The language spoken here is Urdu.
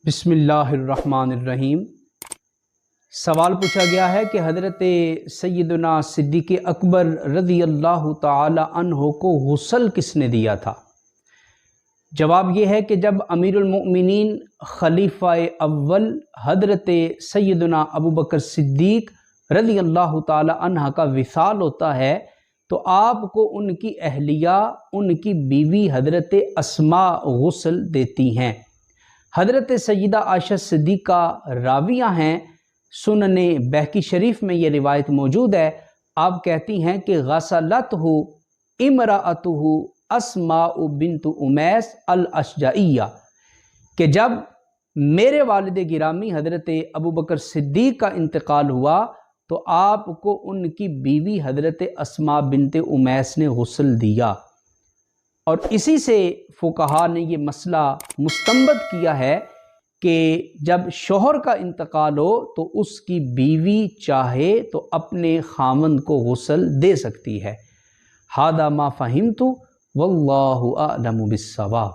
بسم اللہ الرحمن الرحیم۔ سوال پوچھا گیا ہے کہ حضرت سیدنا صدیق اکبر رضی اللہ تعالی عنہ کو غسل کس نے دیا تھا؟ جواب یہ ہے کہ جب امیر المؤمنین خلیفہ اول حضرت سیدنا ابو بکر صدیق رضی اللہ تعالی عنہ کا وصال ہوتا ہے تو آپ کو ان کی اہلیہ، ان کی بیوی حضرت اسماء غسل دیتی ہیں۔ حضرت سیدہ عائشہ صدیقہ راویہ ہیں، سنن بہقی شریف میں یہ روایت موجود ہے۔ آپ کہتی ہیں کہ غسلتہ امرأتہ اسماء بنت امیس الاشجعیہ، کہ جب میرے والد گرامی حضرت ابو بکر صدیق کا انتقال ہوا تو آپ کو ان کی بیوی حضرت اسماء بنت امیس نے غسل دیا، اور اسی سے فقہا نے یہ مسئلہ مستنبط کیا ہے کہ جب شوہر کا انتقال ہو تو اس کی بیوی چاہے تو اپنے خاوند کو غسل دے سکتی ہے۔ ھذا ما فہمت واللہ اعلم بالصواب۔